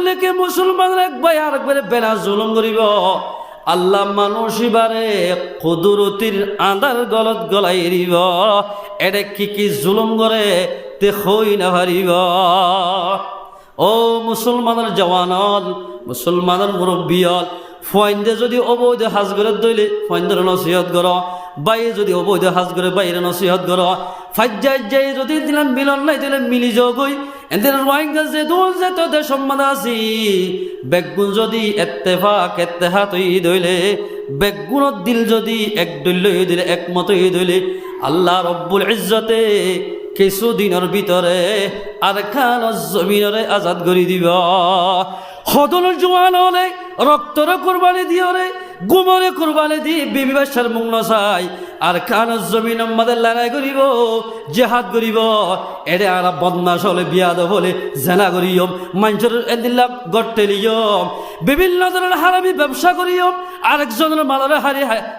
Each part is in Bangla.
করলে কি মুসলমানরা একবার আরেকবারে বেলা জুলুম করিব আল্লাহ মানুষ এবারে কুদরতির আন্দার গলত গলাই এরিব এটা কি জুলুম করে তে হই না হারিব ও মুসলমানের জওয়ানল মুসলমানের মুরব্বিয়ল ফয়েন্দে যদি অবৈধ হাজ করে দইলে ফয়েন্দের নসিহত কর বাই যদি অবৈধ হাজ করে বাইরে নসিহত কর ফাজ্জাই যাই যদি দিলাম মিলন নাই দিলে মিলি যোগই এদের রোহিঙ্গা যে দোল যে তোদের সম্মান আছি বেগুন যদি এত্তেহাত দইলে বেগুনত দিল যদি এক দইল দিলে একমত দইলে আল্লাহ রব্বুল ইজ্জতে কিছুদিনের ভিতরে আর খান জমিনরে আজাদ করে দিব হদল জোয়ান হলে রক্তরে কোরবানি দিও রে গুমরে কোরবানি দি বিবি বাচ্চার মুখ নসাই আর খান জমিন আমাদের লড়াই করিব জেহাদ করিব এরে আর বদমাস হলে বিয়াদ হলে জেনা করিয়ম মানুষের এদিল্লা গট্টেলিয়ম বিভিন্ন ধরনের হারামি ব্যবসা করিয়ম আরেকজনের মালরে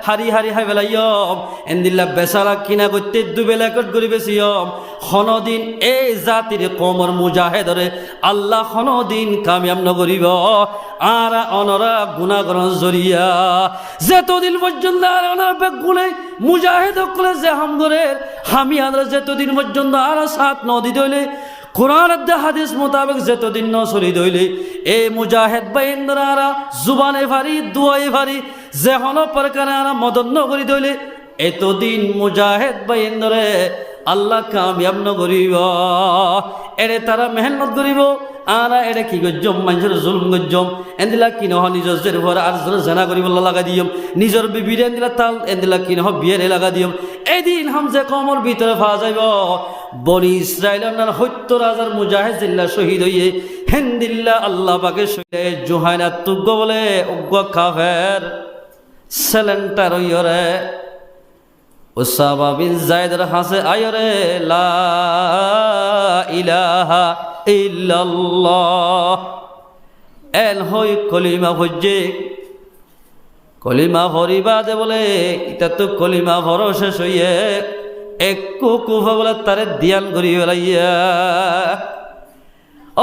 হারি বেলাইয়ম এদিল্লা বেচারা কিনা করতে দুবেলা কট করি বেশিয়ম হনদিন এই জাতির কোমর মুজাহেদরে আল্লাহ হনদিন কামিয়াব নগরিব আর অনরা গুণাগরণ জরিয়া যেতদিন পর্যন্ত আর অনার বেগুনে মুজাহিদ করে যে হামগরের হামি আদরা যেতদিন পর্যন্ত আর সাত নদী দইলে কোরআন হাদিস মোতাবেক যেতদিন ন চলি দইলে এই মুজাহিদ বাইন্দ্রারা জুবানে ভারি দুয়াই ভারি যে হন প্রকারে আর মদত নগরী দইলে এতদিন মুজাহিদ বাইন্দ্রে আল্লাহ কামিয়াব নগরিব এরে তারা মেহনত করিব আর এটা কি গজ্জম মানুষের জুলুম গজ্জম এদিলা কি নহ নিজের ঘর আর জানা করিব লাগা দিয়ম নিজের বিবিরে এদিলা তাল এদিলা কি নহ বিয়ের লাগা দিয়ম এদিন হামজে কমর ভিতরে পাওয়া যাইব বনি ইসরায়েলের ৭০,০০০ মুজাহিদ জিল্লা শহীদ হইয়ে হেন্দিল্লা আল্লাহ পাকে শহীদে জুহাইনা তুগ্গ বলে উগ্গ কাফের সেলেন্টার হইরে উসামা বিন যায়েদের হাসে আয়রে লা ইলাহা ইল্লাল্লাহ এন হই কলিমা ভজ্জে কলিমা ভরিবা দে বলে এটা তো কলিমা ভরো শেষ হইয়ে একটু কুফা বলে তারে দিয়ান করি বেলাইয়া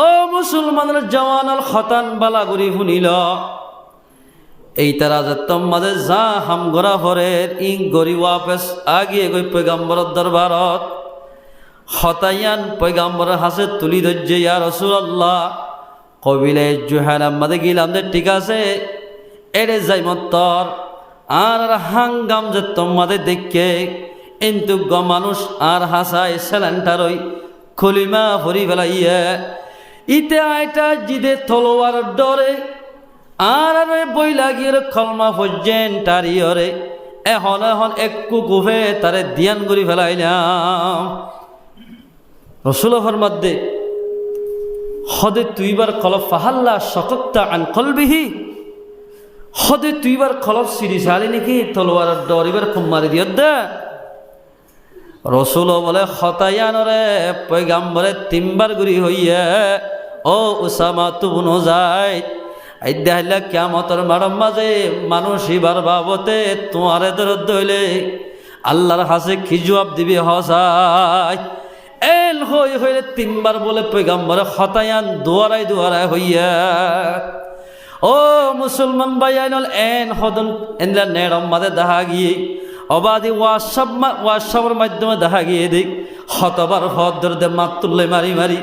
ও মুসলমানের জওয়ানাল খতান বালা করি শুনিল এই তারা যে তোমাদের যা হাম গড়া ভরের ইং গরি ওয়াপেস আগিয়ে গই পয়গাম্বরের দরবারত হতাইয়ান পয়গাম্বরের হাসে তুলি ধরছে ইয়া রাসূলুল্লাহ কবিলে জুহান আমাদের গিলাম যে ঠিক আছে এরে যাই মত্তর আর হাঙ্গাম যে তোমাদের দেখে কিন্তু গ মানুষ আর হাসায় সেলেন্টারই খলিমা ভরি ফেলাইয়া ইতে আইটা জিদে তলোয়ার ডরে আর বই লাগিয়ে খলমা ফজ্জেন টারিয়রে এখন একটু গুফে তারে দিয়ান করি ফেলাইলাম রসুল ফরমাদ্দে হদে তুইবার কলব ফাহাল্লা শকত্তা আন কলবিহি হদে তুইবার কলব সিরি সালি নাকি তলোয়ার ডরিবার খুব মারি দিও দে রসুল বলে হতায়ানরে পয়গাম্বরে 3 বার গুরি হইয়া ও উসামা তুবনু যায় আইদাহিল্লা কিয়ামতের মারম মাঝে মানুষ ইবার বাবতে তোমারে দরদ হইলে আল্লাহর হাসে কি জবাব দিবি হসাই এল হইলে 3 বার বলে পয়গাম্বরে হতায়ান দুয়ারাই হইয়া ও মুসলমান ভাইয়ানল এন হদন এনলা নেড়ম মাঝে দেখা গিয়ে অবাদি ওয়াসাবের মাধ্যমে দেখা গিয়ে দেখ হতবার হদর দে মাতুল্লে মারি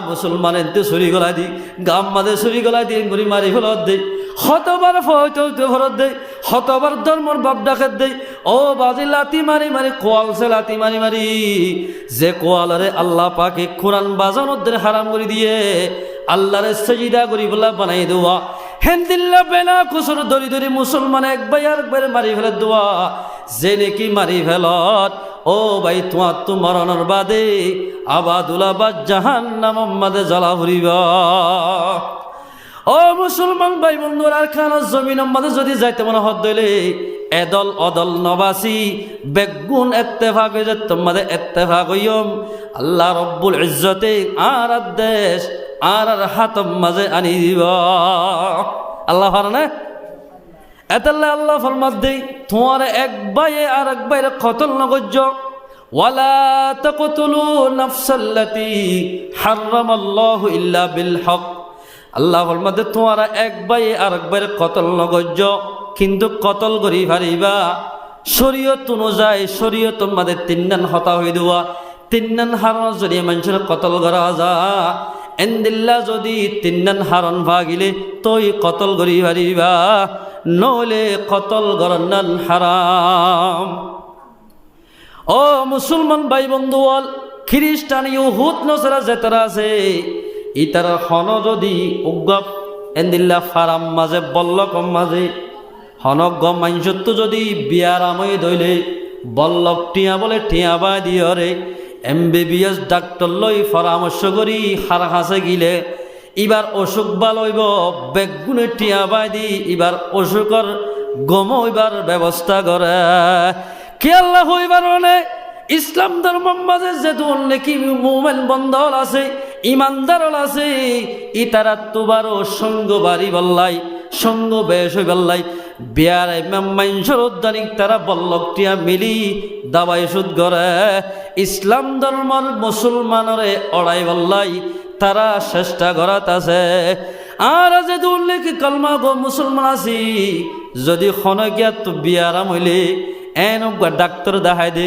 মুসলমান এনতে ছুরি গলাই দি গাম মাঝে ছুরি গলাই দি ঘুরি মারি ফেলত দে হতবার ফরত দে হতবার ধর্মর বাপ ডাকাত দে ও বাজি লাতি মারি কোয়ালছে লাতি মারি যে কোয়ালরে আল্লাহ পাকে কোরআন বাজানোদের হারাম করে দিয়ে আল্লাহরে সেজদা করি বলা বানাই দেওয়া হেন্দিল্লা বেলা কুসুর দরি মুসলমান একবার মারি ফেলে দোয়া যে নাকি মারি ফেলত ও ভাই তো মরণের বাদে আবাদুলাবাদ জাহান্নাম মাদে জ্বালা ফুরিব ও মুসলমান ভাই বন্ধুর আর খানার জমিন মাদে যদি যাইতে মনে হত দইলে এদল অদল নবাসি বেগুন এত্তেফাক হয়ে যেত তোমাদের এত্তেফাক হইম আল্লাহ রব্বুল ইজ্জতে আর দেশ আর হাতম মাঝে আনি দিব আল্লাহ ফারনা এতাল্লা আল্লাহ ফরমাত দেই তোমার এক ভাইয়ে আর এক ভাইয়ের কতল নগজ্য ওয়ালা তাকতুলু নাফসাল্লাতী হারামাল্লাহু ইল্লা বিল হক আল্লাহ ফরমাতে তোমারা এক ভাই আরেক ভাইয়ের কতল নগর্য কিন্তু কতল করি পারিবা শরীয়ত অনুযায়ী শরীয়ত মাদের তিননান হতা হয়ে দেওয়া তিননান হারণ যদি মানুষের কতল করা যা এন্দিল্লা যদি তিননান হারণ ভাগিলে তই কতল করি পারিবা নলে কতল গরনান হারাম। ও মুসলমান ভাই বন্ধু বল খ্রিস্টান ইহুদ নসরা যেতারা আছে ইতারা হন যদি উগ্গপ এন্দিল্লা ফারাম মাঝে বল্লকম মাঝে হনক গম মাইনসত্য যদি বিয়ার আমই দইলে বল্লক টিয়া বলে টিয়া বা দিয়রে MBBS ডাক্তর লই পরামর্শ করি হার হাসে গিলে এবার অসুখ ভালইব বেগুনে টিয়া বাই দি এবার অসুখর গম হইবার ব্যবস্থা করে কে আল্লাহ হইবার মানে ইসলাম ধর্ম মাঝে যেহেতু নাকি মুমেন বন্ধল আছে ইমানদার আছে ইতারা তোবারও সঙ্গ বাড়ি বল্লাই সঙ্গ বেশ হই বল্লাই বিয়ার মাইনসর উদ্যানিক তারা বল্লকটিয়া মিলি দাবাই সুদ করে ইসলাম ধর্মর মুসলমানরে অড়াই বল্লাই তারা চেষ্টা করাত আছে আর যেহেতু উল্লেখ কলমা গো মুসলমান আছি যদি খনকিয়া তো বিয়ারাম হইলে এন ডাক্তার দেখাই দে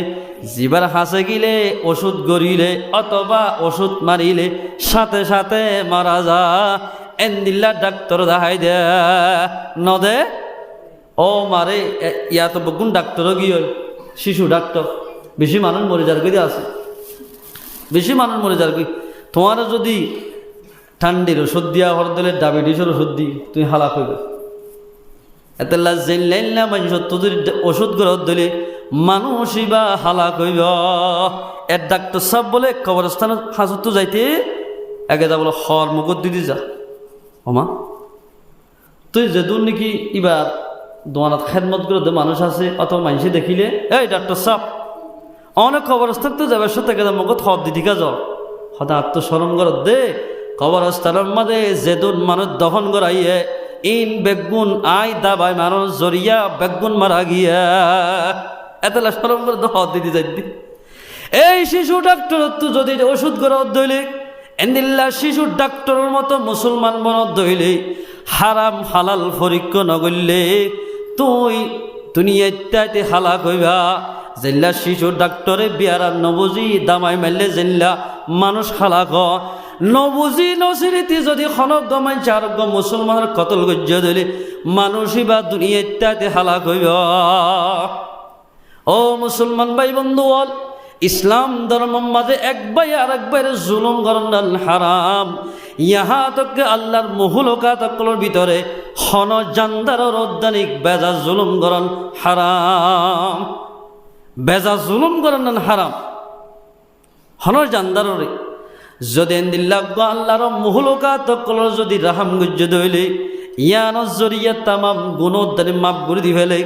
জিবার হাসে গিলে ওষুধ গড়িলে অথবা ওষুধ মারিলে সাথে সাথে মারা যা এন্দিল্লা ডাক্তার দেখাই দে নদে ও মারে ইয়া তো বকুন ডাক্তারও গিয়ে শিশু ডাক্তার বেশি মানুষ মরে যার গিয়ে আছে বেশি মানুষ মরে যার গিয়ে তোমার যদি ঠান্ডির ওষুধ দিয়া হর দিলে ডায়াবেটিসের ওষুধ দি তুমি হালাক হইবে এতেলা জেন না মানুষ যদি ওষুধ গ্রহ দিলে মানুষই বা হালাক হইব এর ডাক্তার সব বলে কবরস্থানের হাজত যাইতে একে যা বলে হর মুখত দিদি যা ওমা তুই যেদুর নাকি এবার দোয়ানাত খেদমত করে মানুষ আছে অথবা মানুষে দেখিলে এই ডাক্তার সাহ অনেক কবরস্থান তো যাবে থেকে মুখত হর দিদিকা যাও সদা আত্মস্মরণ করত দে কবরস্থানের মাঝে যেদুন মানুষ দহন করাইয়ে ইন বেগুন আই দাবাই মানুষ জরিয়া বেগুন মারা গিয়া এতলা স্মরণ করে হর দিদি যাই দি এই শিশু ডাক্তার তো যদি ওষুধ করে দইলে এন্দিল্লা শিশু ডাক্তারের মতো মুসলমান মনত দইলে হারাম হালাল পরীক্ষা নগরলে তুই দুনিয়াতে হালাক হইবা জেল্লা শিশু ডাক্তারে বিয়ারা নবুজি দামাই মারলে জেল্লা মানুষ হালাক নবুজি নসিরিতি যদি খনক গমাই চারজ্ঞ মুসলমানের কতল গজ্য দিলে মানুষই বা দুনিয়াতে হালাক হইব। ও মুসলমান ভাই বন্ধু ইসলাম ধর্ম মাঝে এক ভাই আর এক ভাইয়ের জুলুম করান হারাম ইহা তক আল্লাহর মহুলকাতকলের ভিতরে হন জান্দার উদ্যানিক বেজা জুলুম করান হারাম বেজা জুলুম করান হারাম হন জান্দারে যদি দিল্লা আল্লাহর মহুলকাতকলের যদি রাহাম গুজ্জ দইলে ইয়ানোর জরিয়া তামাম গুণোদ্দানি মাপ করে দি ফেলে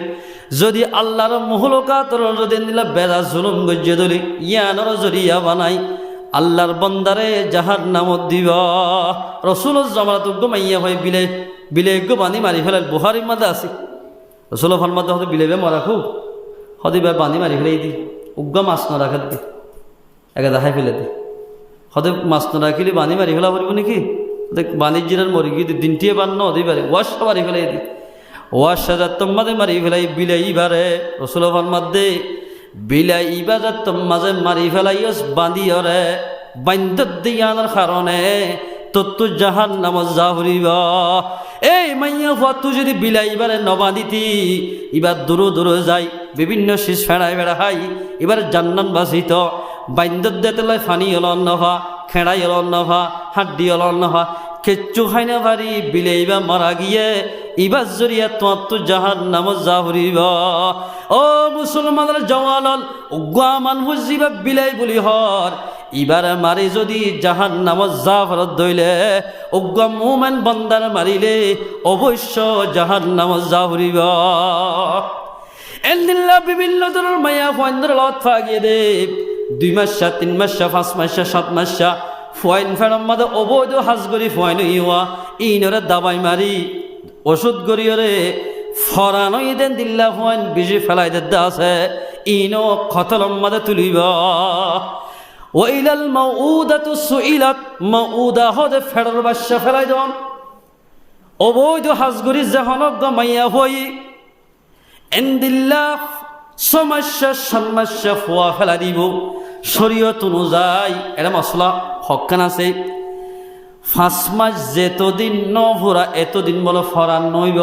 যদি আল্লাহর মহলকাতর যদি দিলা বেদা জুলুম গজ্জে দলি ইয়ানোর জরিয়া বানাই আল্লাহর বন্দারে জাহার নামত দিব রসুল জমাত মাইয়া ভাই বিলে বিলে বানি মারি ফেলে বুহারির মাঝে আছে রসুল ফরমাতে হতে বিলে মরা খুব হদি ভাই বানি মারি ফেলে দি উগ্গা মাছ না রাখার দি একে দেখাই ফেলে দি হতে মাছ না রাখিলে বানি মারি ফেলা পারিব নাকি বাণিজ্যের মরি গিয়ে দিনটিয়ে বান নদী পারে ওয়াশ মারি ফেলাই দি ওয়াশ সাজার তোমাদের মারি ফেলাই বিলাই বারে রসুল ফরমাদে বিলাই বাজার তোমাজে মারি ফেলাই বাঁধিয়রে বান্ধ দিয়ানোর কারণে তত্তু জাহান নাম জাহরিব এই মাইয়া ফাতু যদি বিলাই বারে নবাদিতি এবার দূর দূর যাই বিভিন্ন শীষ ফেড়াই বেড়া হাই এবার জান্নান বাসিত বান্ধ দেতলাই ফানি হল নহা খেড়াই হল নহা হাড্ডি হল নহা কেচ্চু খাই না পারি বিলেইবা মারা গিয়ে ইবার জরিয়া তোমার তো জাহান নাম জাহরিব। ও মুসলমানের জওয়ানল উগ্গা মানুষ যিবা বিলাই বলি হর ইবার মারি যদি জাহান নাম জাফরত দইলে উগ্গা মুমেন বন্দার মারিলে অবশ্য জাহান নাম জাহরিব। এলদিল্লা বিভিন্ন ধরনের মায়া ফন্দ্র লত ফাগিয়ে দে 2 মাস 3 মাস 5 মাস 7 মাস ফয়েন ফেরম মাদে অবৈধ হাজ করি ফয়েন ইয়া ইনরে দাবাই মারি ওষুধ গড়িয়রে ফরানই দেন দিল্লা ফয়েন বেশি ফেলাই দে আছে ইনো খতলম মাদে তুলিব। ওইলাল মাউদাতু সুইলাত মাউদা হদে ফেরর বাসা ফেলাই দন অবৈধ হাজগুড়ি যেহনক মাইয়া হই এন্দিল্লা সমস্যা সমস্যা ফুয়া ফেলা দিব শরীয়ত অনুযায়ী এটা মশলা হকান আছে 5 মাস যেতদিন ন ফুরা এতদিন বলে ফরান নইব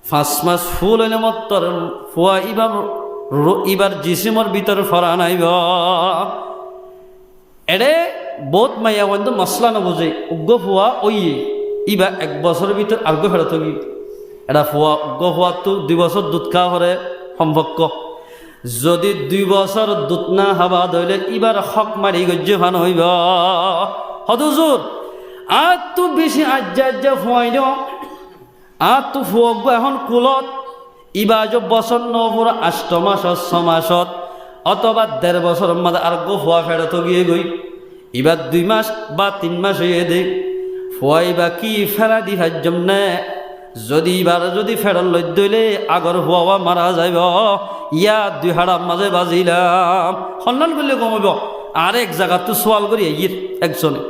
5 মাস ফুল হইলে মতর ফুয়া ইবার জিসিমর ভিতর ফরান আইব এড়ে বহুত মাইয়া বন্ধু মশলা নবুঝে উগ্র ফুয়া ওই ইবা 1 বছরের ভিতর আর্গ ফেরত গি এটা ফুয়া উগ্র ফুয়া তো 2 বছর দুধ খাওয়া করে সম্পর্ক যদি 2 বছর দুধ না হাবা ধরলে ইবার হক মারি গজ্য ফান হইব হদুজুর আর তো বেশি আজ্জা ফুয়াই ন আর তো ফুয়ক এখন কুলত ইবা যে বছর নপুর 8 মাসত 6 মাসত অথবা 1.5 বছরের মাঝে আর গো ফুয়া ফেরত গিয়ে গই এবার 2 মাস বা 3 মাস হয়ে দে ফুয়াই বা কি ফেরা দি ভাজ্যম নে যদি এবার যদি ফেরত লই দইলে আগর ফুয়া মারা যাইব ইয়া 2 হাড়ার মাঝে বাজিলাম সন্ধান করলে কমাইব আর এক জায়গা তো সোয়াল করি ইয়ে একজনে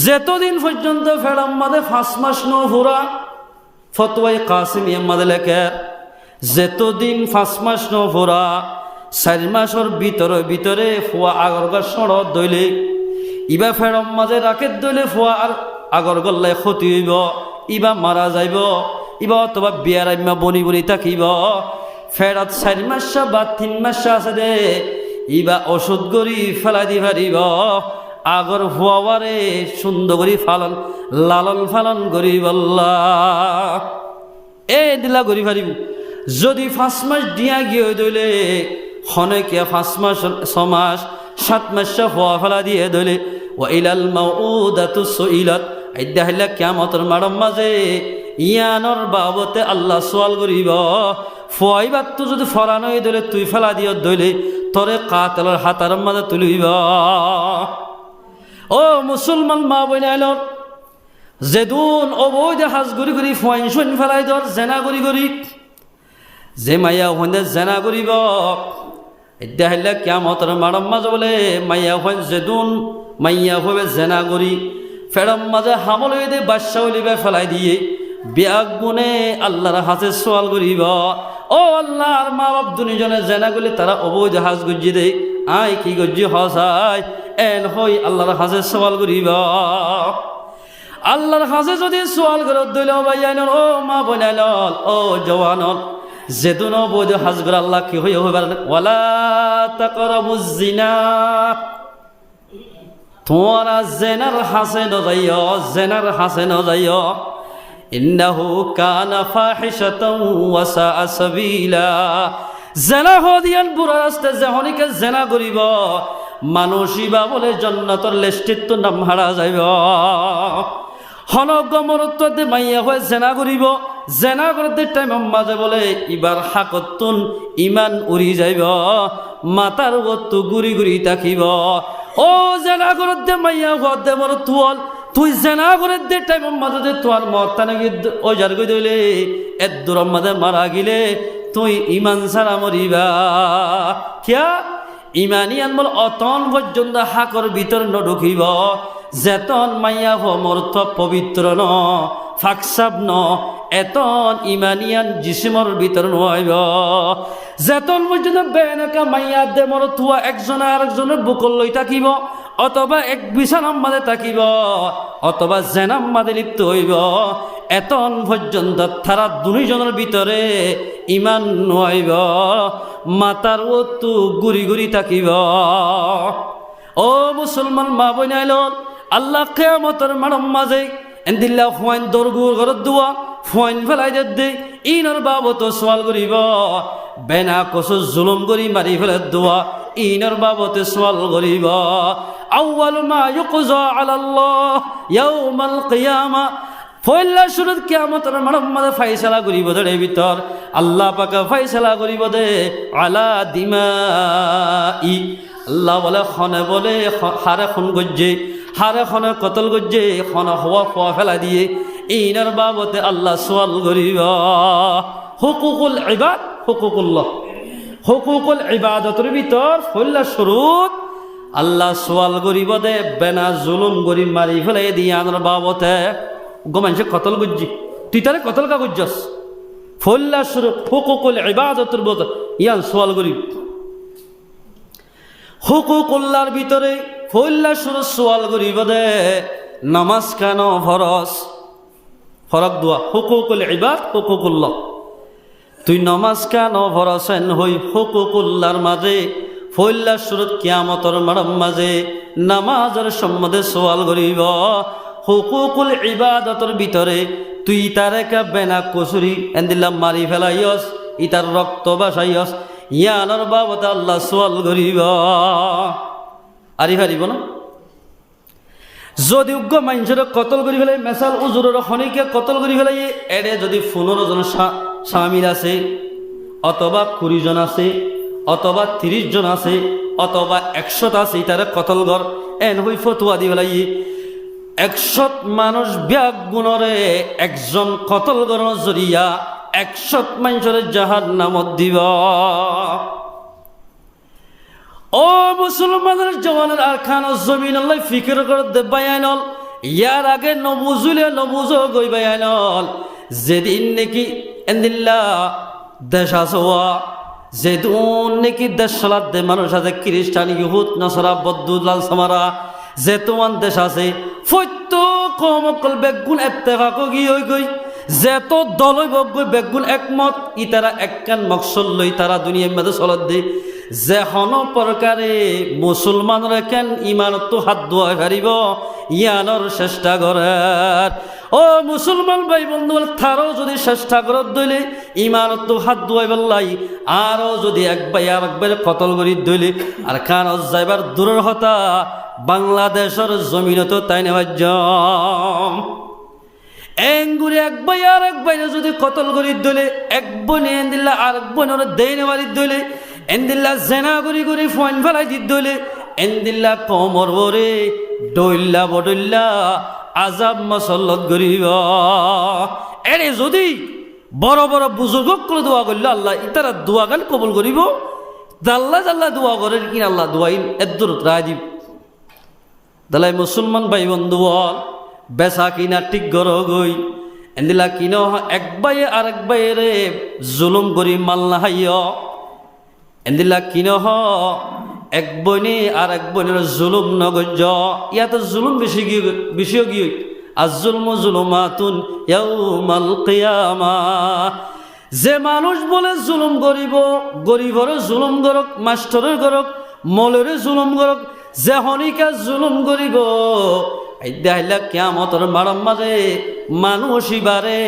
যেতদিন পর্যন্ত ফেরাম মাঝে 5 মাস ন ফুরা ফতোয়াই কাসিমিয়া মাঝে লেখে যেতদিন 5 মাস ন ফুরা 4 মাসের ভিতরে ফুয়া আগরগার সড়ক দইলে ইবা ফেরম মাঝে রাখে দইলে ফুয়া আর আগর গল্লাই ক্ষতি হইব ইবা মারা যাইব ইবা অথবা বিয়ার আইমা বনি বনি থাকিব ফেরত 4 মাস বা 3 মাস আছে দে ইবা ওষুধ গড়ি ফেলাই দি পারিব আগর ফুয়ারে সুন্দর করি লালন ফালন করি বল্লা এ দিলা করি পারিব যদি 5 মাস দিয়া গিয়ে দইলে খনেকিয়া 5 মাস 6 মাস 7 মাস ফুয়া ফেলা দিয়ে দইলে ওয়া ইলাল মাউউদাতু সুইলাত আইদা হইলা কিয়ামতের মাড়ম মাঝে ইয়ানোর বাবতে আল্লাহ সোয়াল করিব ফুয়াইবার তো যদি ফরান হয়ে দইলে তুই ফেলা দিও দইলে তরে কাতলের হাতার মাঝে তুলিব ও মুসলমান মা বইনাইল যেদুন অবৈধ হাজ গুড়ি গুড়ি ফুয়াইন শুন ফেলাই দর জেনা গুড়ি গুড়ি যে মাইয়া হইনে জেনা করিব এটা হইলে কিয়ামতের মাড়ম মাঝে বলে মাইয়া হইন যেদুন মাইয়া হইবে জেনা করি ফেরম মাঝে হামল হয়ে দে বাদশা হইলিবে ফেলাই দিয়ে বিয়াক গুনে আল্লাহর হাতে সোয়াল করিব ও আল্লাহর মা বাপ দুজনে জেনা করলে তারা অবৈধ হাজ গুজি দে আই কি গজ্জি হসাই এন হই আল্লাহর হাতে সোয়াল করিব আল্লাহর হাতে যদি সোয়াল করে দইল ভাইয়ান ও মা বনাইল ও জওয়ান যেদুন অবৈধ হাজ করে আল্লাহ কি হই হইবার ওয়ালা তাকরাবুজ জিনা তোরা জেনার হাসে ন যাইও ইন্নাহু কানা ফাহিশাতাও ওয়া সাআ সাবিলা জেনা হদিয়ান বুড়া রাস্তা যখনকে জেনা করিব মানুষিবা বলে জান্নাতের লিস্টিত নাম হারা যাইব হনগমরত্বতে মাইয়া হয়ে জেনা করিব জেনা করতে টাইম মাঝে বলে ইবার হাকতুন ইমান উড়ি যাইব মাতার গত্তু গুড়ি গুড়ি তাকিব ও জেনা করতে মাইয়া হতে মর তুয়াল তুই জেনা করে দে টাইম মাঝে তোর মত নাকি ও যার গই দইলে এত দূর মাঝে মারা গিলে তুই ইমান সারা মরিবা কিয়া ইমানিয়ান বল অতন পর্যন্ত হাকর ভিতর ন ঢুকিব যেতন মাইয়া মর্থ পবিত্র ন ফাকসাব ন এতন ইমানিয়ান জিসিমর ভিতর নইব যেতন পর্যন্ত বেনকা মাইয়া দে মর তুয়া একজন আরেকজনের বুকল লই থাকিব অথবা এক বিছানার মাঝে থাকিব অথবা জেনাম মাঝে লিপ্ত হইব এতন পর্যন্ত তারা দুজনের ভিতরে ইমান নইব মাতার ওতু গুড়ি গুড়ি থাকিব ও মুসলমান মা বইনাইল আল্লাহ কিয়ামতের মাড়ম মাঝে এন্দিল্লা ফুয়াইন দরগুর ঘরত দুয়া ফুয়াইন ফেলাই দে ইনর বাবত সোয়াল করিব বেনা কস জুলুম করি মারি ফেলে দুয়া ইনর বাবতে সোয়াল করিব আউয়াল মা ইউকযা আলাল্লাহ ইয়াউমাল কিয়ামা পয়লা শুরুত কিয়ামতের মাড়ম মাঝে ফাইসালা করিব দে ভিতর আল্লাহ পাকে ফাইসালা করিব দে আলা দিমাই আল্লাহ বলে খনে বলে হারে খন গজ্জে হারে খনে কতল গজ্জে খন হওয়া ফোয়া ফেলা দিয়ে ইনার বাবতে আল্লাহ সোয়াল করিব হুকুকুল ইবাদ হুকুকুল্লাহ হুকুকুল ইবাদতের ভিতর পয়লা শুরুত আল্লাহ সোয়াল করিব দে বেনা জুলুম করি মারি ফেলাই দিয়ে আনার বাবতে মানুষে কতল গুজ্জি তুই তারে কতল কা গুজ্জস ফল্লা শুরু হুকুকুল ইবাদতুর বদ ইয়ান সওয়াল করি হুকুকুল্লাহর ভিতরে ফল্লা শুরু সওয়াল করিব দে নামাজ কেন ফরজ ফরক দোয়া হুকুকুল ইবাদ হুকুকুল্লাহ তুই নমাজ কেন ভরসেন হই হুকুকুল্লাহর মাঝে ফল্লা শুরুত কিয়ামতর মারম মাঝে নামাজের সম্বন্ধে সওয়াল করিব হুকুকুল ইবাদতর ভিতরে তুই তারে কাবে না কসুরি এন্দিল্লা মারি ফেলাইয়স ইতার রক্ত বাসাইয়স ইয়ানোর বাবদ আল্লাহ সওয়াল করিব আরি পারিব না যদি উগ্র মানুষের কতল করি ফেলাই মেসাল উজুরের খনিকে কতল করি ফেলাই এড়ে যদি 15 জন স্বামীর আছে অথবা 20 জন আছে অথবা 30 জন আছে অথবা 100 আছে তারা কতল ঘর এন হই ফতুয়া দি ফেলাই 100 মানুষ ব্যাগ গুণরে একজন কতল গরণ জরিয়া 100 মানুষের জাহান্নামত দিব ও মুসলমানের জওয়ানের আর খান জমিন আল্লাহ ফিকির করে দে বায়ানল ইয়ার আগে নবুজুলে নবুজো গই বায়ানল যেদিন নাকি এন্দিল্লা দেশ আসোয়া যেদিন নাকি দেশ সালাদ দে মানুষ আছে খ্রিস্টান ইহুদ নাসারা বৌদ্ধ লাল সামারা যে তোমার দেশ আছে ফৈত্য কমকল বেগুন এত্তেফাক গিয়ে গই যেত দলই বগৈ বেগুন একমত ই তারা একখান মকসল লই তারা দুনিয়ার মধ্যে চলত দে যে হন প্রকারে মুসলমানের কেন ইমানত হাত ধোয়া হারিব ইয়ানোর চেষ্টা করে ও মুসলমান ভাই বন্ধু তারও যদি চেষ্টা করত দইলে ইমানত হাত ধোয়াই বললাই আরও যদি একবার কতল করি দইলে আর কানত যাইবার দূরের হতা বাংলাদেশের জমিনত তাই নেওয়ার এঙ্গুরি একবার যদি কতল করি দইলে এক বনে এন্দিল্লা আর এক বনের দেই নেওয়ারি দইলে এন্দিল্লা জেনা করি ফোন ফেলাই দি দইলে এন্দিল্লা কমর বরে ডইল্লা বডইল্লা আজাব মসল্লত করিব এরে যদি বড় বড় বুজুর্গক করে দোয়া করলে আল্লাহ ইতারা দোয়া গান কবুল করিব জাল্লা জাল্লা দোয়া করেন কিনা আল্লাহ দোয়াই এদুর রায় দিব দালাই মুসলমান ভাই বন্ধু বল বেচা কিনা ঠিক গর গই এন্দিলা কিন একবাই আর একবাইরে জুলুম করি মাল না হাইয় এন্দিলা কিন এক বইনে আর এক বইনের জুলুম নগজ ইয়াতে জুলুম বেশি গিয়ে আর জুলম জুলুমাতুন ইয়াউমাল কিয়ামাহ যে মানুষ বলে জুলুম করিব গরিবরে জুলুম করক মাস্টরের করক মলের জুলুম করক যে হনিকা জুলুম করিব দেখাইলা কিয়ামতর মারম মাঝে মানুষ ইবারে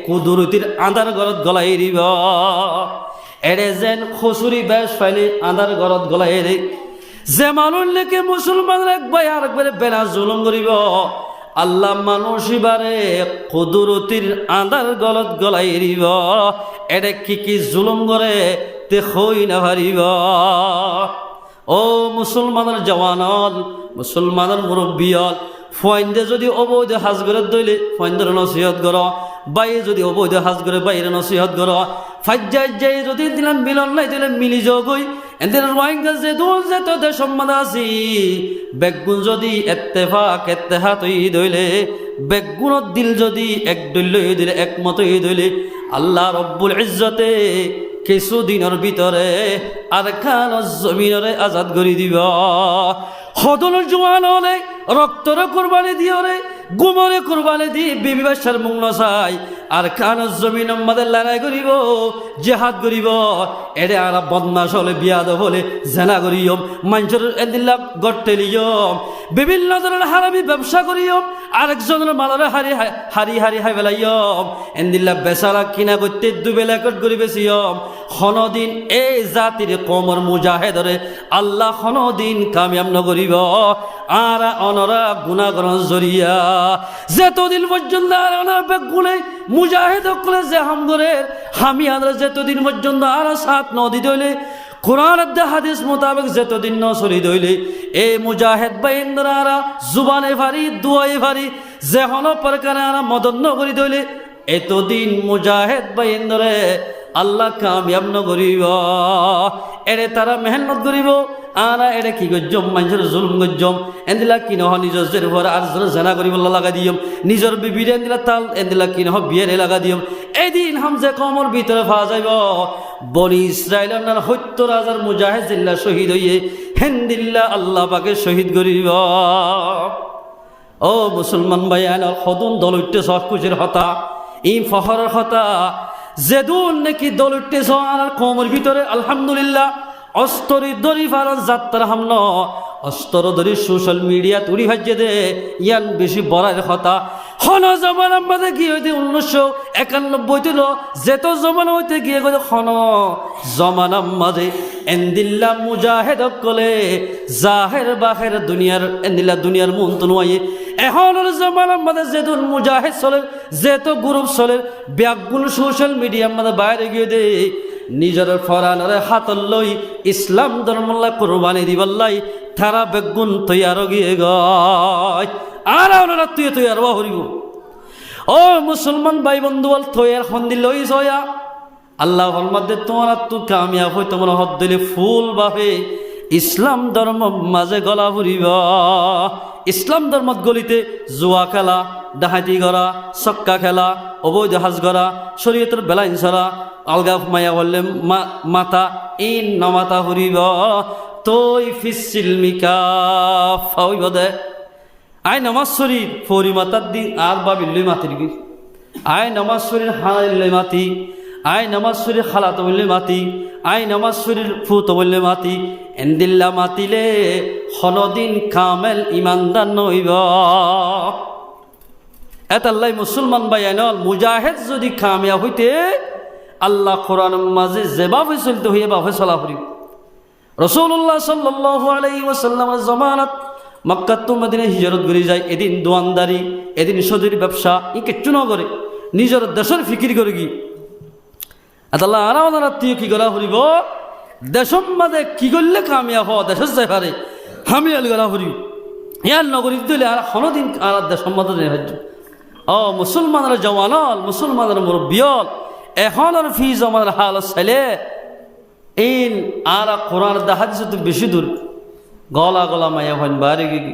কুদুরতির আন্ধার ঘরত গলাই দিব এড়ে যেন খসুরি বেশ পাইলে আন্ধার ঘরত গলাই রে যে মানুষ লেকে মুসলমান একবার আরেকবারে বেনা জুলুম করিব আল্লাহ মানুষ ইবারে কুদুরতির আন্ধার গলত গলাই দিব এড়ে কি জুলুম করে তে হই না হারিব ও মুসলমানের জওয়ানল মুসলমানের মুরব্বিয়ল ফয়েন্দে যদি অবৈধ হাজ করে দইলে ফয়েন্দের নসিহত কর বাইরে যদি অবৈধ হাজ করে বাইরে নসিহত কর ফাজ্জাই যাই যদি দিলাম মিলন নাই দিলে মিলি যোগই এদের রোহিঙ্গা যে দোল যে তোদের সম্মান আছি বেগুন যদি এত্তেহাত হই দইলে বেগুনত দিল যদি এক দইল দিলে একমত হই দইলে আল্লাহ রব্বুল ইজ্জতে কিছুদিনের ভিতরে আর খান জমিনরে আজাদ করে দিব হদল জোয়ান হলে রক্তরে কোরবানি দিও রে গুমরে কোরবানি দি বিবি বাসার মুখ নসাই আর খান জমিন আমাদের লড়াই করিব জেহাদ করিব এরে আর বদমাস হলে বিয়াদ হলে জেনা করিয়ম মানুষের এদিল্লা গড়তেলিয়ম বিভিন্ন ধরনের হারামি ব্যবসা করিয়ম আরেকজনের মালরে হারি হাই বেলাইয়ম এদিল্লা বেচারা কিনা করতে দুবেলা কট করি বেশিয়ম হনদিন এই জাতির কমর মুজাহেদরে আল্লাহ হনদিন কামিয়াব নগরিব আর অনরা গুণাগরণ জরিয়া যেতদিন পর্যন্ত আর অনার বেগুনে মুজাহিদ করে যে হামগরের হামি আদরা যেতদিন পর্যন্ত আর সাত নদী দইলে কোরআন হাদিস মোতাবেক যেতদিন ন চলি দইলে এই মুজাহিদ বাইন্দ্রারা জুবানে ভারি দুয়াই ভারি যে হন প্রকারে আর মদন নগরী দইলে এতদিন মুজাহিদ বাইন্দ্রে আল্লাহ কামিয়াব নগরিব এরে তারা মেহনত করিব আরা এটা কি গজ্জম মানুষের জুলুম গজ্জম এন্দিলা কি নহ নিজের ঘর আর জানা করি বল্লা লাগা দিয়ম নিজের বিবির এন্দিলা তাল এন্দিলা কি নহ বিয়ের লাগা দিয়ম এদিন হামজে কমর ভিতরে পাওয়া যাইব বনি ইসরায়েলের ৭০,০০০ মুজাহিদ জিল্লা শহীদ হইয়ে হেন্দিল্লা আল্লাহ পাকে শহীদ করিব। ও মুসলমান ভাই আইনাল সদুন দল উঠতে খুশির হতা ই ফহরের হতা যেদুন নাকি দল উঠতে আর কমর ভিতরে আলহামদুলিল্লাহ অস্তরি দরি ফারার যাত্রা হামন অস্তর ধরি সোশ্যাল মিডিয়া তুড়ি ভাজ্যে দে ইয়ান বেশি বড়ার কথা হন জমানার মাঝে গিয়ে হইতে 1991 ছিল যেত জমানা হইতে গিয়ে গেছে হন জমানার মাঝে এন্দিল্লা মুজাহেদ কলে জাহের বাহের দুনিয়ার এন্দিল্লা দুনিয়ার মন তো নয় এখনের জমানার মাঝে যেতুন মুজাহেদ চলে যেত গ্রুপ চলে ব্যাগুন সোশ্যাল মিডিয়ার মাঝে বাইরে গিয়ে দে নিজের ফরানরে হাতল লই ইসলাম ধর্মল্লা কোরবানি দিবাল্লাই তারা বেগুন তৈয়ার গিয়ে গয় আর ওনারা তুই তৈয়ার হরিব। ও মুসলমান ভাই বন্ধু বল তৈয়ার হন্দি লই জয়া আল্লাহ মধ্যে তোমার তু কামিয়াব হই তোমার হদ দিলে ফুল বাহে ইসলাম ধর্ম মাঝে গলা ভরিব। ইসলাম ধর্মত গলিতে জুয়া খেলা ডাহাতি করা সক্কা খেলা অবৈধ হাজ করা শরীয়তের বেলাইন ছড়া আলগা মায়া বললে মাতা ইন নমাতা হরিব তৈ ফিসিলমিকা ফাউই বদে আই নামাজ শরীর ফরি মাতার দিন আর বাবিল্লই মাতির গি আই নামাজ শরীর হানাইল্লে মাতি আই নামাজ শরীর খালাত বললে মাতি আই নামাজ শরীর ফুত বললে মাতি এন্দিল্লা মাতিলে হনদিন কামেল ইমানদার নইব। এতাল্লাই মুসলমান ভাই আইনল মুজাহেদ যদি কামিয়া হইতে আল্লাহ কোরআন মাঝে যেভাবে চলতে হইয়া ভাবে চলা করিব। রাসূলুল্লাহ সাল্লাল্লাহু আলাইহি ওয়াসাল্লামের জামানাত মক্কা তো মদিনায় হিজরত করে যায় এদিন দোয়ানদারি এদিন সদীর ব্যবসা ই কিচ্ছু না করে নিজের দেশের ফিকির করে কি আল্লাহ আরামার আত্মীয় কি গলা ফুরিব দেশম মাঝে কি করলে কামিয়া হওয়া দেশের যাইবারে আমি আল গলা ফুরিব ইয়ার নগরী দিলে আর কোনোদিন আর দেশম মাঝে নেই ও মুসলমানের জওয়ানল মুসলমানের মুরব্বিয়ল এখন আর ফি জমানের হাল ছেলে ইন আর কোরআন হাদিস তো বেশি দূর গলা গলা মায়া হন বাড়ি গি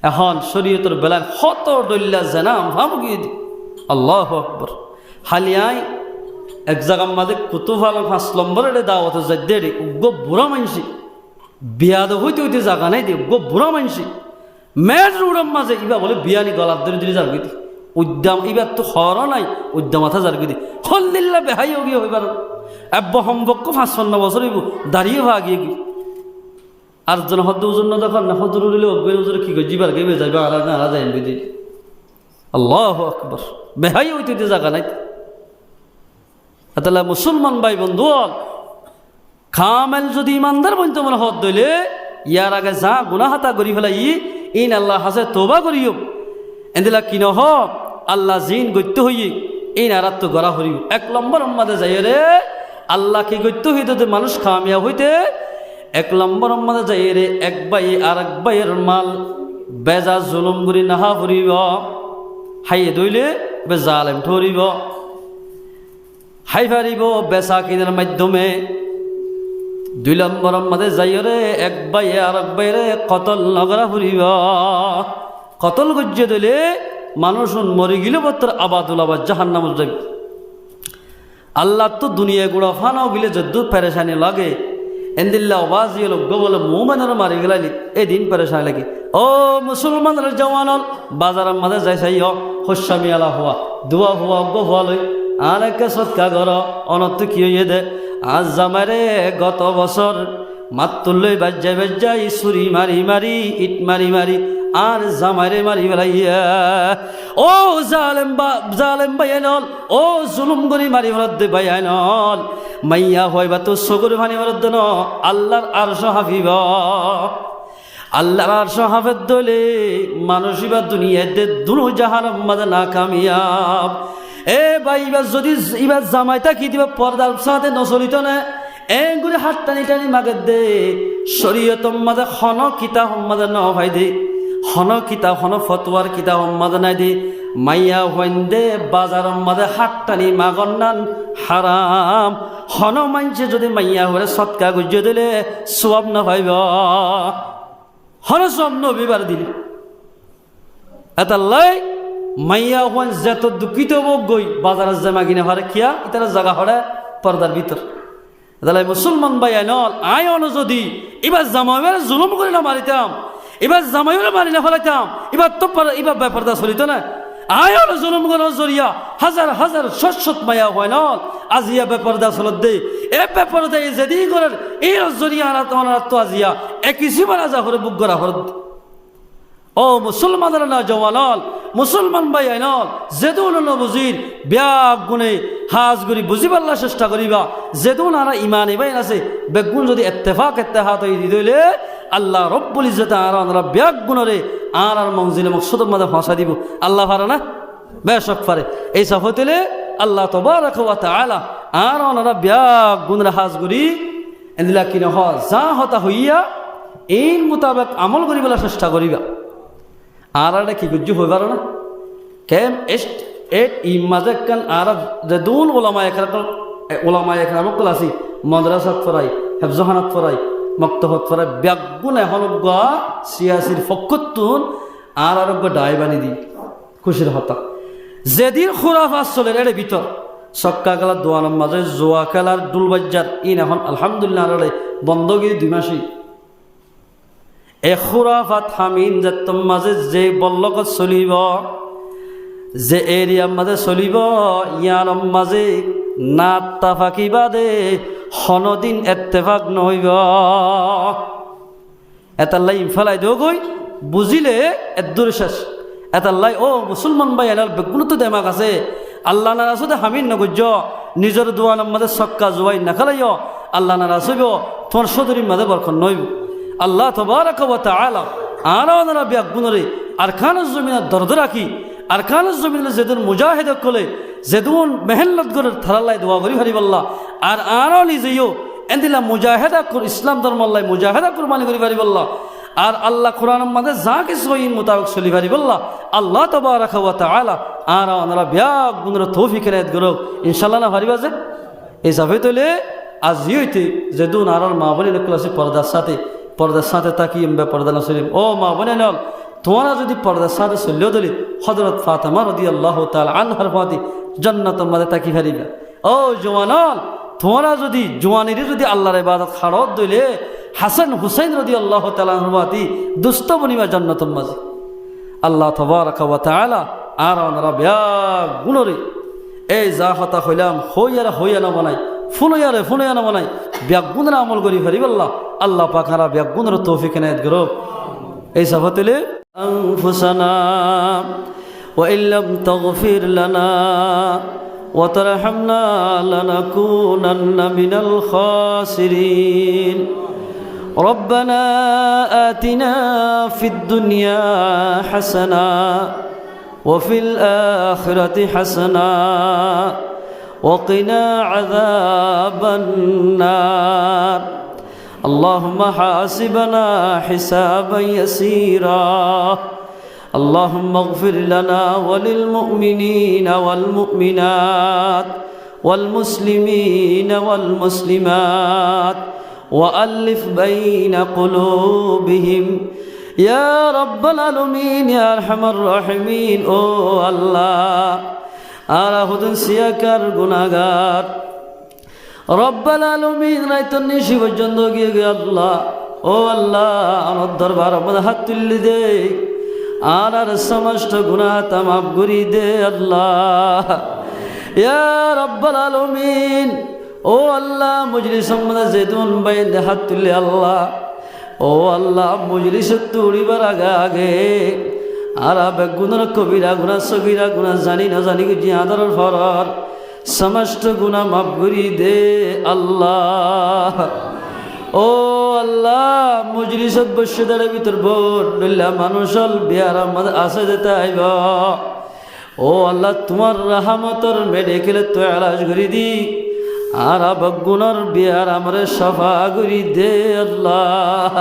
এখন শরীয়তের বেলা কত ডল্লা জানাম ভাবি আল্লাহু আকবার হালিয়াই এক জায়গার মাঝে কুতুফাল 5 নম্বরে দাওয়াত যাই উগ্র বুড়া মানসি বিয়াদ হইতে হইতে জায়গা নাই দে উগ্র বুড়া মানসি মেয়ের রুড়ার মাঝে ইবা বলে বিয়ানি গলার ধরে ধরে যার গিয়ে উদ্যাম এবার তো হর নাই উদ্যাম মাথা যার গিয়ে হল্লিল্লা বেহাই গিয়ে হইবার এব্ব সম্পর্ক 55 বছর হইব দাঁড়িয়ে ভাগ গিয়ে গিয়ে আর জন হদ্দ ওজন না দেখেন না হদ্দুর উড়িলে অজ্ঞের ওজনে কি করে জিবার গেবে যাইবে আর না যায় বিদি আল্লাহু আকবার বেহাই হইতে হইতে জায়গা নাই। তাহলে মুসলমান ভাই বন্ধু খামেল যদি ইমানদার বলতে মনে হদ দইলে ইয়ার আগে যা গুনাহাতা করি ফেলাই ইন আল্লাহ হাসে তোবা করিও এদিলা কি নহ আল্লাহ জিন গত্য হইয়ে এই নারাত তো গড়া হরিও 1 নম্বর মাঝে যাই রে আল্লাহ কি গত্য হইতে মানুষ কামিয়া হইতে 1 নম্বর মাঝে যাই রে এক ভাই আর এক ভাইয়ের মাল বেজা জুলুম করি নাহা ফুরিব হাইয়ে দইলে বে জালেম ধরিব হাই ফারিব বেচা কিনার মাধ্যমে 2 নম্বর মাঝে যাই রে এক ভাই আর এক ভাইরে কতল নগরা ফুরিব কতল গজ্জে দিলে মানুষ মরে গেলে বত্তর আবাদুল আবাদ জাহান্নামে যাবে। আল্লাহ তো দুনিয়া গুড়া ফানাও গেলে যদ্দু পেরেশানি লাগে এন্দিল্লা আওয়াজ লোক বলে মুমিনের মারি গেলাইলি এই দিন পেরেশানি লাগে। ও মুসলমানের জওয়ানল বাজারের মাঝে যাই চাই হস্যামি আলা হওয়া দুয়া হওয়া অজ্ঞ হওয়া লই আর একে সৎকা ঘর অনত কি হইয়ে দে আজ জামারে গত বছর মাতুল্লই বাজ্যাই ছুরি মারি মারি ইট মারি মারি আর জামাইরে মারি বেলাইয়া ও জালেম ভাইয়ানল ও জুলুম করি মারি ফেলত ভাইয়ানল মাইয়া হইবা তো চকুর ভানি ফেলত ন আল্লাহর আরশ হাফিব আল্লাহর আরশ হাফেদ দলে মানুষিবা দুনিয়াতে দুনো জাহান্নাম মাঝে না কামিয়াব। এ ভাই এবার যদি এবার জামাইটা কি দিবা পর্দার সাথে নচলিত না এগুলি হাত টানি টানি মাগে দে শরীয়ত মাঝে খন কিতা মাঝে ন ভাই দে হন কিতাব হন ফতোয়ার কিতাব মাঝে নাই দে মাইয়া হইন্দে বাজার মাঝে হাটটানি মাগন্নান হারাম হন মানছে যদি মাইয়া হলে সৎকা গুজিয়ে দিলে সব না ভাইব হন সব নবিবার দিলে এতাল্লাই মাইয়া হন যত দুঃখিত গই বাজারের জামা কিনে হরে কিয়া ইতারা জায়গা হরে পর্দার ভিতর এতালাই মুসলমান ভাই নল আয় অন যদি এবার জামাইয়ের জুলুম করে না মারিতাম এবার জামাইয়ের মারি না ফেলাইতাম এবার তো এবার ব্যাপারটা চলিত না আয় অন জুলুম করার জরিয়া হাজার হাজার শত মাইয়া হয় নল আজিয়া ব্যাপারটা চলত দে এ ব্যাপারটা যেদি করার এই জরিয়া আনা তোমার তো আজিয়া একই সীমানা যা হরে বুক করা হর ও মুসলমানের না জওয়ানল মুসলমান ভাই আইনল যেদুন বুঝির ব্যাগ গুণে হাজ গুড়ি বুঝিবার চেষ্টা করিবা যেদুন আর ইমান এবাই আছে বেগুন যদি এত্তেফাক হয়ে দিলে আল্লাহ রব্বুল ইজ্জতে আর আমরা ব্যাগ গুণরে আর মঞ্জিলে মকসুদের মধ্যে ফাঁসা দিব আল্লাহ পারে না বেশক পারে এই সব হইলে আল্লাহ তাবারাক ওয়া তাআলা আর ওনারা ব্যাগ গুণরে হাজ গুড়ি এদিলা কিনে হ যা হতা হইয়া এই মোতাবেক আমল করিবার চেষ্টা করিবা আর এটা কি গুজ্জু হয়ে পারো না কেম মাঝে কান আর যে দুন ওলামা একরামকল আছি মাদ্রাসাত ফরাই হেফজহানাত ফরাই মক্তবত ফরাই ব্যাগুন এখন সিয়াসির ফকতুন আর ডাই বানি দি খুশির হতা যেদিন খুরাফাস চলে এর ভিতর সক্কা খেলার দোয়ানোর মাঝে জোয়া খেলার দুলবাজ্জার ইন এখন আলহামদুলিল্লাহ বন্ধগিরি 2 মাসই খুরাফাত হামিন যে তোম মাঝে যে বল্লকত চলিব যে এরিয়ার মাঝে চলিব ইয়ার মাঝে নাত্তা ফাঁকি বাদে হনদিন এত্তেফাক নহইব এতাল্লাই ফেলাই দেও গই বুঝিলে এদুর শেষ এতাল্লাই ও মুসলমান ভাই এনার বেগুন তো দেমাক আছে আল্লাহ নারাজতে হামিন নগজ্য নিজের দোয়ানোর মাঝে সক্কা জোয়াই না খেলাইও আল্লাহ নারাজ হইব তোমার সদরির মাঝে বরখন নইব আল্লাহ তবারাক ওয়া তাআলা আনারা ব্যাগুনরে আরকানুজ জমিনের দরদ রাখি আরকানুজ জমিনের যেদিন মুজাহিদ কলে যেদিন মেহনত করে থারাল্লাই দোয়া করি পারিবাল্লাহ আর আরও নিজেও এদিলা মুজাহিদা কর ইসলাম ধর্মাল্লাই মুজাহিদা কুরবানি করি পারিবাল্লাহ আর আল্লাহ কোরআনের মধ্যে যা কিছু এই মোতাবেক চলি পারিবাল্লাহ আল্লাহ তবারাক ওয়া তাআলা আর আনারা ব্যাগুনরে তৌফিক এনায়েত করুক ইনশাআল্লাহ না পারিবা যে এই সাফে তলে আজি হইতে যেদিন আর মা বলি আছে পর্দার সাথে তাকিয়ে পর্দা না চলিম ও মা বোনে নল তোমরা যদি পর্দার সাথে চললেও দিলি হযরত ফাতেমা রাদিয়াল্লাহু তাআলা আনহার ফাতি জান্নাতের মধ্যে তাকি হারিবা ও জওয়ানল তোমরা যদি জওয়ানিরে যদি আল্লাহর ইবাদত খাড়ত দিলে হাসান হুসাইন রাদিয়াল্লাহু তাআলা আনহার ফাতি দুস্ত বনিবা জান্নাতের মাঝে আল্লাহ তাবারাক ওয়া তাআলা আর ওনারা গুণরে এই যা হতা হইলাম হইয়া না বানাই ফুনইয়া না বানাই ব্যাগুনরা আমল করি পারিবাল্লাহ আল্লাহ পাখারা ব্যাগুনর তৌফিক এনায়েত করো এই সাফাতলে আনফুসানা ওয়া ইল্লাম তাগফির লানা ওয়া তারহামনা লানাকুনান্না মিনাল খাসিরিন ربنا آتنا في الدنيا حسنة وفي الآخرة حسنة وقنا عذاب النار اللهم حاسبنا حسابا يسيرا اللهم اغفر لنا وللمؤمنين والمؤمنات والمسلمين والمسلمات وألف بين قلوبهم يا رب العالمين يا أرحم الراحمين او الله আরা হুদুন সিয়াকার গুনাহগার রব্বুল আলামিন রাইতন নিশি পর্যন্ত গিয়ে আল্লাহ ও আল্লাহ আমার দরবার মধ্যে হাত তুললি দে আর সমস্ত গুনাহ তামাম করি দে আল্লাহ ইয়া রব্বুল আলামিন ও আল্লাহ মজলিসের মধ্যে যেদুন বাইন্দে হাত তুললি আল্লাহ ও আল্লাহ মজলিস তুড়িবার আগে আর বেগুনের কবিরা গুণা সগিরা গুণা জানি না জানি কি আদরের ফরর সমস্ত গুণা মাফ করি দে আল্লাহ ও আল্লাহ মজলিসত বসে দাঁড়ে ভিতর বোট ডল্লা মানুষল বিয়ার আমাদের আসে যেতে আইব ও আল্লাহ তোমার রাহমতর মেডিকেলে তো এলাজ করি দি আর বেগুনের বিয়ার আমারে সাফা করি দে আল্লাহ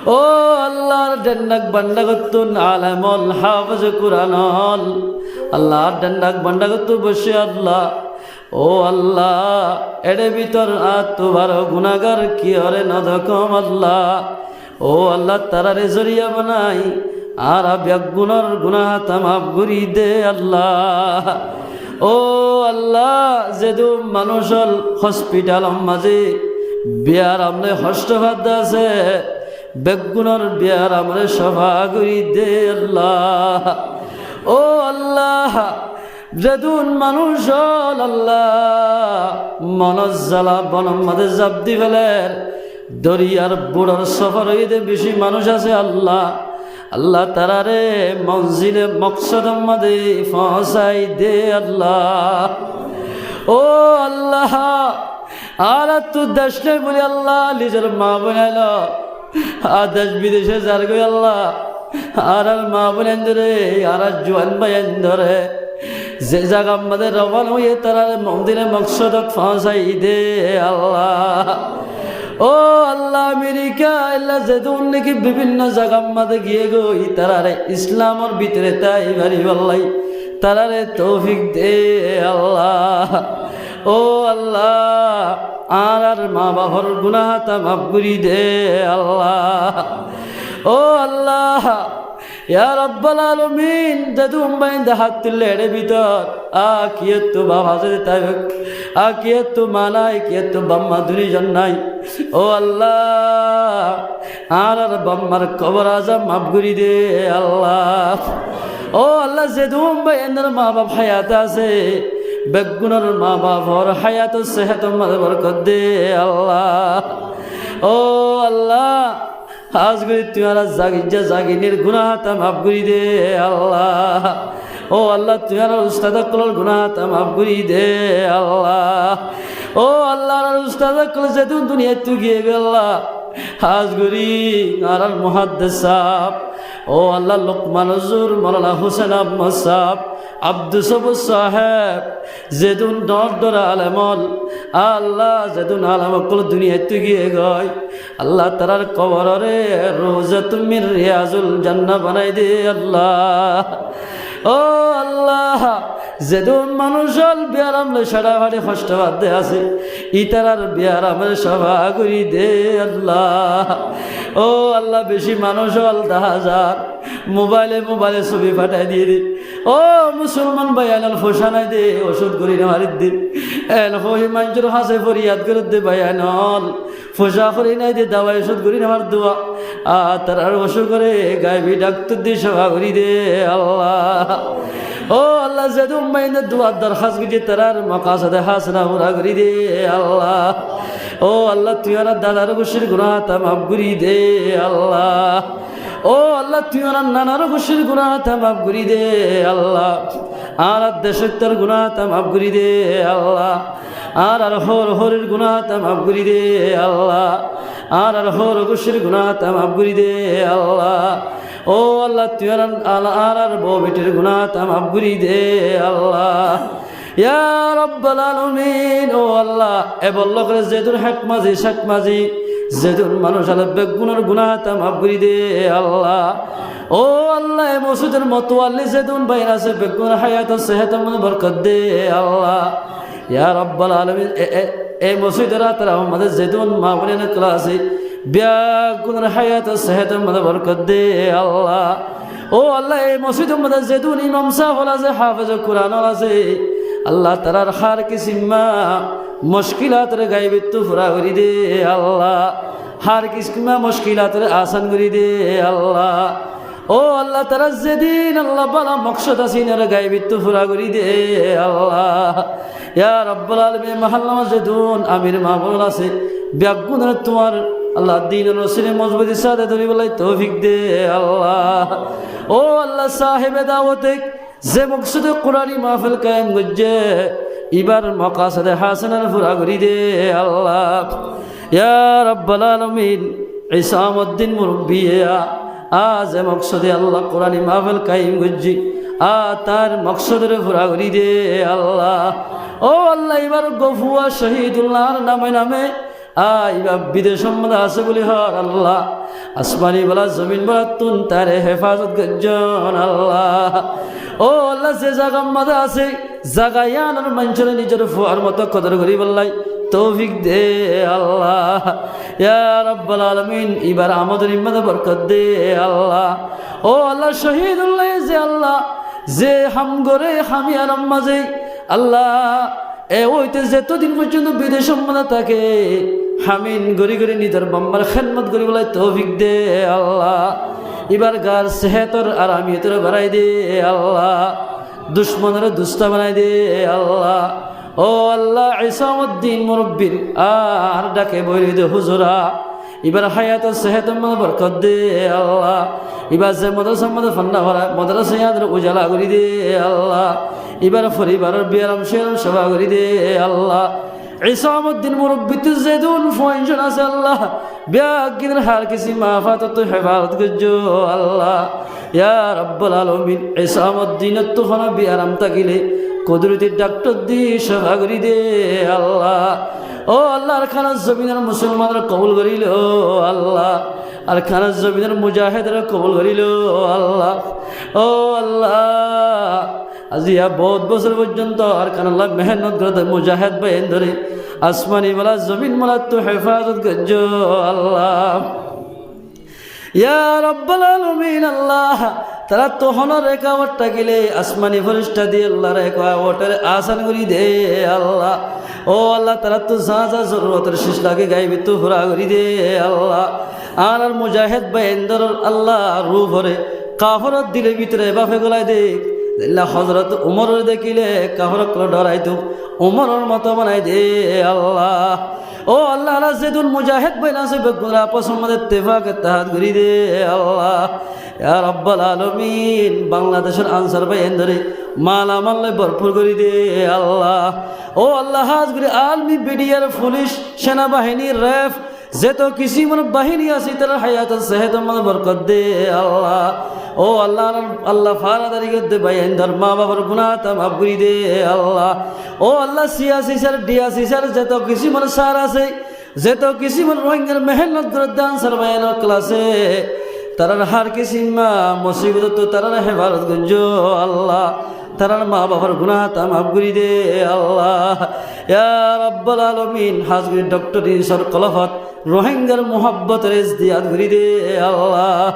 ও আল্লাহর ডেন্ডাক বান্ডা করতুন আলামল হাফেজ কুরআনল আল্লাহর ডেন্ডাক বান্ডা করতু বসে আল্লাহ ও আল্লাহ এর ভিতর তোমার গুনাহগার কি হরে নদকম আল্লাহ ও আল্লাহ তারারে জরিয়া বানাই আর ব্যাগুণর গুনাহ তামাফ করি দে আল্লাহ ও আল্লাহ যেদু মানুষল হসপিটাল মাঝে বিয়ার আমলে হস্তভাদ আছে বেগুণর বিয়ার আমলে সভা করি দে আল্লাহ ও আল্লাহ যেদুন মানুষ আল্লাহ মনজ্জালা বনম মাঝে জাপ দি ফেলের দরিয়ার বুড়ার সফর হইতে বেশি মানুষ আছে আল্লাহ আল্লাহ তারারে মঞ্জিলে মকসদম মাঝে পৌঁছাই দে আল্লাহ ও আল্লাহ আর তো দেশ নেই বলি আল্লাহ নিজের মা বোনাইল আর দেশ বিদেশে যার গই আল্লাহ আর মা বোনেন ধরে আর জোয়ান ভাইয়েন ধরে যে জায়গা আমাদের রবান হয়ে তারা মন্দিরে মকসদত পৌঁছাই দে আল্লাহ ও আল্লাহ আমেরিকা আল্লাহ যেদুন নাকি বিভিন্ন জায়গার মাঝে গিয়ে গই তারারে ইসলামের ভিতরে তাই বাড়ি বললাই তারারে তৌফিক দে আল্লাহ ও আল্লাহ আর মা বাবার গুনাহ মাফ করি দে আল্লাহ ও আল্লাহ ইয়া রাব্বাল আলামিন দাদুম বাইন হাত তুললে এর ভিতর কিয়ে তো বাবা যে তাই কিয়ে তো মানাই কিয়ে তো বাম্মা দুইজন নাই ও আল্লাহ আর বাম্মার কবর আজম মাফ করি দে আল্লাহ ও আল্লাহ যেদুম বাইনের মা বাপ হায়াত আছে বেগুনের মা বাবার হায়াত সেহত মাঝে বরকত দে আল্লাহ ও আল্লাহ আজ করে তুই আর জাগিনের গুনাহ তা মাফ করি দে আল্লাহ ও আল্লাহ তুই আর উস্তাদ কলর গুনাহ তা মাফ করি দে আল্লাহ ও আল্লাহ আর উস্তাদ কল যেদিন দুনিয়া তুই গিয়ে গেল আজ করি আর মুহাদ্দিস সাহেব ও আল্লাহ লোকমান হুজুর মাওলানা হোসেন আহমদ সাহেব আব্দুল সবুজ সাহেব যেদুন দর আলমল আল্লাহ যেদুন আলমকল দুনিয়ায় তুই গিয়ে গয় আল্লাহ তারার কবরে রোজা তুমি রিয়াজুল জান্নাহ বানাই দে আল্লাহ ও আল্লাহ যেদুন মানুষ বিয়ারামলে সারা ভাড়ি কষ্টবাদ দে আছে ইতারার বিয়ারামের সভা করি দে আল্লাহ ও আল্লাহ বেশি মানুষ হল 10,000 মোবাইলে ছবি পাঠাই দিয়ে দি ও মুসলমান ভাই আনাল ফোসা নাই দে ওষুধ করি নেওয়ার দিন এন হই মানুষের হাসে ফরিয়াদ করে দে ভাই আনল ফোসা করি নাই দে দাওয়াই ওষুধ করি নেওয়ার দোয়া তার আর ওষুধ করে গাইবি ডাক্তার দিয়ে সভা করি দে আল্লাহ ও আল্লাহ যেদুম মাইনের দোয়ার দরখাস্ত গিয়ে তারার মাকাসাদে হাসনা পুরা করি দে আল্লাহ ও আল্লাহ তুই আর দাদার গোষ্ঠীর গুনাহ তা মাফ করি দে আল্লাহ ও আল্লাহ তুই আর নানার গোষ্ঠীর গুনাহ তা মাফ করি দে আল্লাহ আর দেশের তোর গুনাহ তা মাফ করি দে আল্লাহ আর হরের গুনাহ তা মাফ করি দে আল্লাহ আর হর গোষ্ঠীর গুনাহ তা মাফ করি দে আল্লাহ ও আল্লাহ তুই আর বউ বেটির গুনাহ তা মাফ করি দে আল্লাহ ইয়া রাব্বাল আলামিন ও আল্লাহ এ বলল করে যেদুন হক মাঝি শাক মাঝি যেদুন মানুষ আল্লাহ বেগুনের গুনাহ তা মাফ করি দে আল্লাহ ও আল্লাহ এ মসজিদের মতওয়াল্লি যেদুন বাইর আছে বেগুন হায়াত সেহত মনে বরকত দে আল্লাহ ইয়া রাব্বাল আলামিন এই মসজিদের তারা আমাদের যেদুন মা বোনের ক্লাসে বেগুনের হায়াত সেহত মনে বরকত দে আল্লাহ ও আল্লাহ এই মসজিদের মধ্যে যেদুন ইমাম সাহেব আছে হাফেজ কুরআন আছে আল্লাহ তারার হার কিসিমা মুশকিলাতের গায়বিত্ব পুরা করি দে আল্লাহ হার কিসিমা মুশকিলাতের আসান করি দে আল্লাহ ও আল্লাহ তারা যেদিন আল্লাহ বালা মকসদ আসিনার গায়বিত্ব পুরা করি দে আল্লাহ ইয়া রাব্বুল আলামিন মহল্লা যেদুন আমির মাহবুল আছে ব্যাগুনের তোমার আল্লাহ দিন রসিনে মজবুতি সাথে ধরি বলাই তৌফিক দে আল্লাহ ও আল্লাহ সাহেবে দাওয়াতে যে মকসদে কোরআনী মাহফিল কায়েম গজ্জে এবার মাকাসাদে হাসানার পুরা করি দে আল্লাহ ইয়া রাব্বাল আলামিন ইসামউদ্দিন মুরব্বিয়া আজ মকসদে আল্লাহ কোরআনী মাহফিল কায়েম গজ্জি তার মকসদের পুরা করি দে আল্লাহ ও আল্লাহ এবার গফুয়া শহীদুল্লাহর নামে ইবা বিদেশ মধ্যে আছে বলি হর আল্লাহ আসমানি বলা জমিন বলা তুন তারে হেফাজত গজন আল্লাহ। ও আল্লাহ যে জায়গা মধ্যে আছে জাগায়ান আর মানুষের নিজের ফুয়ার মতো কদর করি বললাই তৌফিক দে আল্লাহ। ইয়া রাব্বাল আলামিন এবার আমাদের ইমানে বরকত দে আল্লাহ। ও আল্লাহ শহীদুল্লাহ যে আল্লাহ যে হাম গরে হামি আর মাঝে আল্লাহ ওইতে যতদিন পর্যন্ত বিদেশ সম্মানে থাকে হামিন গড়ি গড়ি নিজের বাম্মার খেদমত করি বলে তৌফিক দে আল্লাহ। এবার গার সেহেতর আর আমি তোর বাড়াই দে আল্লাহ, দুশ্মনের দুস্তা বানাই দে আল্লাহ। ও আল্লাহ ইসামউদ্দিন মুরব্বির আর ডাকে বলি দে হুজুরা এবার হায়াত সেহেত বরকত দে আল্লাহ। এবার যে মাদ্রাসার মধ্যে ফান্না ভরা মাদ্রাসা ইয়াদের উজালা করি দে আল্লাহ। এবার পরিবারের বিয়ারাম শেরাম সেবা করি দে আল্লাহ। ইসামউদ্দিন মুরব্বিতে যেদুন ফয়জন আছে আল্লাহ ব্যাগিনের হার কিছু মাফাত তো হেফাজত করছো আল্লাহ। ইয়া রাব্বাল আলামিন ইসামউদ্দিনের তো হনা বিয়ারাম থাকিলে কুদরতের ডাক্তার দি সেবা করি দে আল্লাহ। ও আল্লাহ আর খানা জমিনের মুসলমানরা কবুল করিল আল্লাহ, আর খানা জমিনের মুজাহিদরা কবুল করিল আল্লাহ। ও আল্লাহ আজি বহুত বছর পর্যন্ত আর খান আল্লাহ মেহনত করে মুজাহিদ বাইন ধরে আসমানি মালা জমিন মালা তো হেফাজত গজ্জ আল্লাহ। ইয়া রাব্বাল আলামিন আল্লাহ তারা তোহনের রেখাওয়াট থাকিলে আসমানি ফরিস্তা দিয়ে আল্লাহ রেখাওয়াটের আসান করি দে আল্লাহ। ও আল্লাহ তারা তো যা যা জরুরতের শেষ লাগে গাইবি তো হুরা করি দে আল্লাহ। আর মুজাহিদ বাইন্দর আল্লাহ রূপ ভরে কাফরত দিলে ভিতরে বাফে গলায় দেখ হজরত উমরের দেখিলে কাফরক ডরাই তো উমরের মতো বানাই দে আল্লাহ। ও আল্লাহ যেদুন মুজাহিদ বাইন আছে বেগুনা পছন্দ তেফাক তাহাত করি দে আল্লাহ। ইয়া রাব্বাল আলামিন বাংলাদেশের আনসার বাইন ধরে মালামাল্লে ভরপুর করি দে আল্লাহ। ও আল্লাহ হাজগুরি আলমি বিডিআর পুলিশ সেনাবাহিনী র্যাব যেত কিছু মানে বাহিনী আছে তারা হায়াত সেহেত মানে বরকত দে আল্লাহ। ও আল্লাহ আল্লাহ ফারাদারি করতে বাইন ধর মা বাবার গুনাহ তা মাফ করি দে আল্লাহ। ও আল্লাহ সিয়াসি স্যার ডিয়াসি স্যার যেত কিছু মানে স্যার আছে যেত কিছু মানে রোহিঙ্গার মেহনত করে দান স্যার বাইন ক্লাসে তারার হার কিসিমা মুসিবত তো তারার হেফাজত গঞ্জ আল্লাহ। তারার মা বাবার গুনাহ তা মাফ করি দে আল্লাহ। ইয়া রাব্বাল আলামিন হাজগুরি ডক্টর ইনসার কলফত রোহিঙ্গার মোহাব্বতের ইজদিয়াদ করি দে আল্লাহ।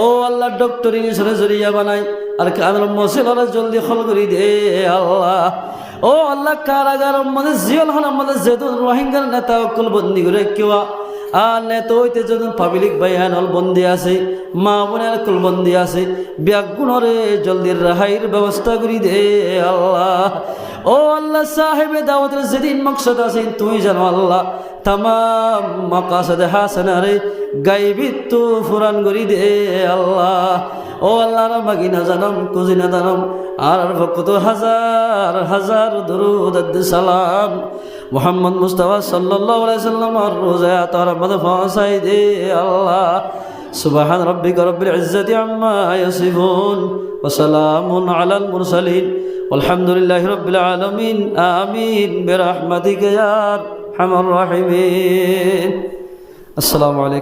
ও আল্লাহ ডক্টর ইনসার জরিয়া বানাই আর কানের মসিলারা জলদি খল করি দে আল্লাহ। ও আল্লাহ কারাগার মধ্যে জিয়াল হল আমাদের যেহেতু রোহিঙ্গার নেতা অকল বন্দি করে কেউ আর নেতা হইতে যখন পাবলিক বাইয়ানল বন্দি আছে মা বোনের কুল বন্দি আছে ব্যাগুণরে জলদি রেহাইর ব্যবস্থা করি দে আল্লাহ। ও আল্লাহ সাহেবে দাওয়াতের যেদিন মকসদ আছে তুই জানো আল্লাহ তামাম মাকাসদে হাসানারে গাইবি তো ফুরান করি দে আল্লাহ। ও আল্লাহ মাগিনা জানাম কুজিনা জানাম আর ভক্ত হাজার হাজার দরুদ সালাম মুহাম্মদ মুস্তাফা সাল্লাল্লাহু আলাইহি সাল্লাম আর রোজা তার মধ্যে পৌঁছাই দে আল্লাহ। সুবহান রাব্বিকা রাব্বিল ইজ্জাতি আম্মা ইয়াসিফুন ওয়া সালামুন আলাল মুরসালিন আলহামদুলিল্লাহি রাব্বিল আলামিন আমিন বিরহমাতিকা ইয়া আরহামার রাহিমিন। আসসালামু আলাইকুম।